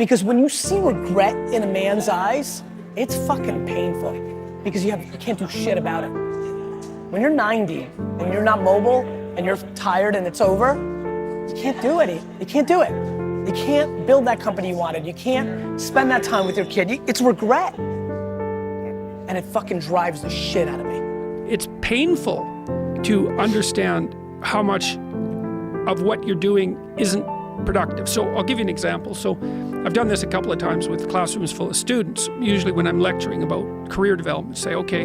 Because when you see regret in a man's eyes, it's fucking painful because you can't do shit about it. When you're 90 and you're not mobile and you're tired and it's over, you can't do it. You can't do it. You can't build that company you wanted. You can't spend that time with your kid. It's regret. And it fucking drives the shit out of me. It's painful to understand how much of what you're doing isn't productive. So I'll give you an example. So I've done this a couple of times with classrooms full of students. Usually when I'm lecturing about career development, say, okay,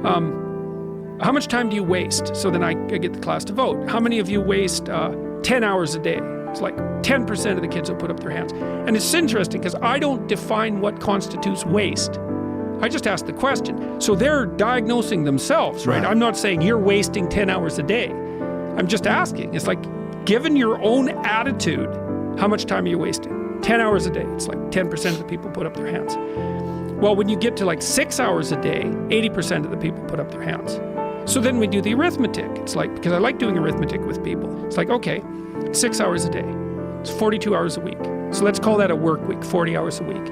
how much time do you waste? So then I get the class to vote. How many of you waste 10 hours a day? It's like 10% of the kids will put up their hands. And it's interesting because I don't define what constitutes waste. I just ask the question. So they're diagnosing themselves, right? I'm not saying you're wasting 10 hours a day. I'm just asking. It's like, given your own attitude, how much time are you wasting? 10 hours a day. It's like 10% of the people put up their hands. Well, when you get to like 6 hours a day, 80% of the people put up their hands. So then we do the arithmetic. It's like, because I like doing arithmetic with people. It's like, okay, 6 hours a day. It's 42 hours a week. So let's call that a work week, 40 hours a week.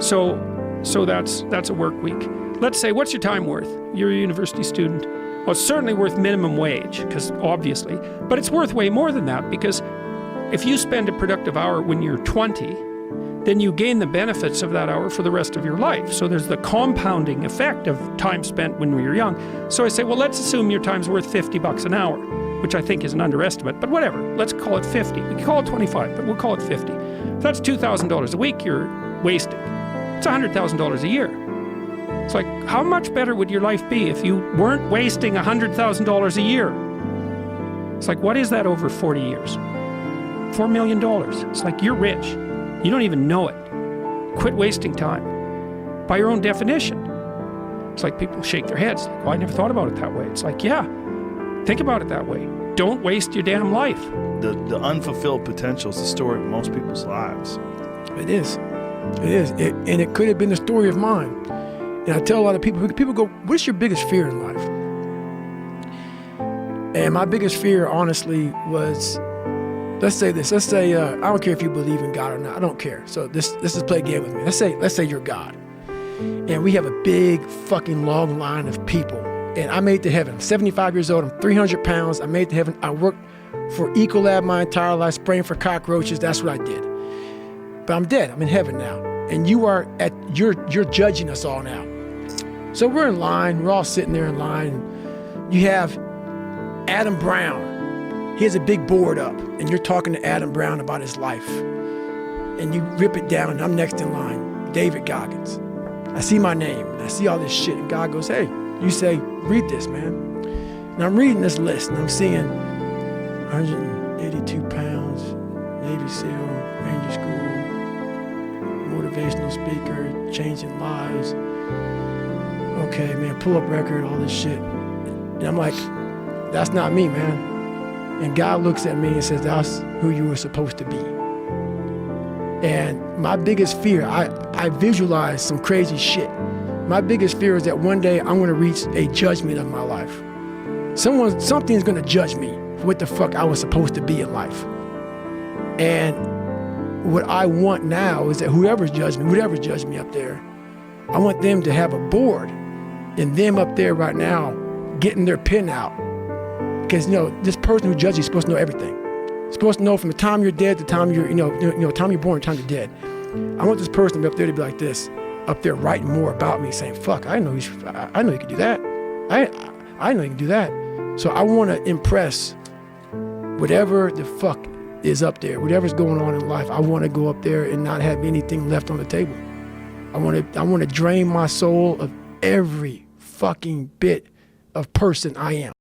So that's a work week. Let's say, what's your time worth? You're a university student. Well, it's certainly worth minimum wage, because obviously, but it's worth way more than that, because if you spend a productive hour when you're 20, then you gain the benefits of that hour for the rest of your life. So there's the compounding effect of time spent when we were young. So I say, well, let's assume your time's worth $50 an hour, which I think is an underestimate, but whatever, let's call it 50. We can call it 25, but we'll call it 50. If that's $2,000 a week you're wasting. It's $100,000 a year. It's like, how much better would your life be if you weren't wasting $100,000 a year? It's like, what is that over 40 years? $4 million. It's like, you're rich. You don't even know it. Quit wasting time. By your own definition. It's like people shake their heads. Like, well, I never thought about it that way. It's like, yeah, think about it that way. Don't waste your damn life. The unfulfilled potential is the story of most people's lives. It is. It is. And it could have been the story of mine. And I tell a lot of people go, what's your biggest fear in life? And my biggest fear, honestly, was, let's say this. Let's say, I don't care if you believe in God or not. I don't care. So let's just play a game with me. Let's say you're God. And we have a big fucking long line of people. And I made it to heaven. I'm 75 years old. I'm 300 pounds. I made it to heaven. I worked for Ecolab my entire life, spraying for cockroaches. That's what I did. But I'm dead. I'm in heaven now. And you're judging us all now. So we're in line. We're all sitting there in line. You have Adam Brown. He has a big board up, and you're talking to Adam Brown about his life. And you rip it down, and I'm next in line, David Goggins. I see my name, and I see all this shit, and God goes, hey, you say, read this, man. And I'm reading this list, and I'm seeing 182 pounds, Navy SEAL, Ranger School, motivational speaker, changing lives. Okay, man, pull-up record, all this shit. And I'm like, that's not me, man. And God looks at me and says, that's who you were supposed to be. And my biggest fear, I visualize some crazy shit. My biggest fear is that one day I'm gonna reach a judgment of my life. Something's gonna judge me for what the fuck I was supposed to be in life. And what I want now is that whoever's judged me up there, I want them to have a board and them up there right now getting their pen out. Because, this person who judges you is supposed to know everything. You're supposed to know from the time you're dead to the time you're, time you're born, the time you're dead. I want this person to be up there to be like this, up there writing more about me, saying, fuck, I know you could do that. I know you can do that. So I want to impress whatever the fuck is up there, whatever's going on in life. I want to go up there and not have anything left on the table. I want to drain my soul of every fucking bit of person I am.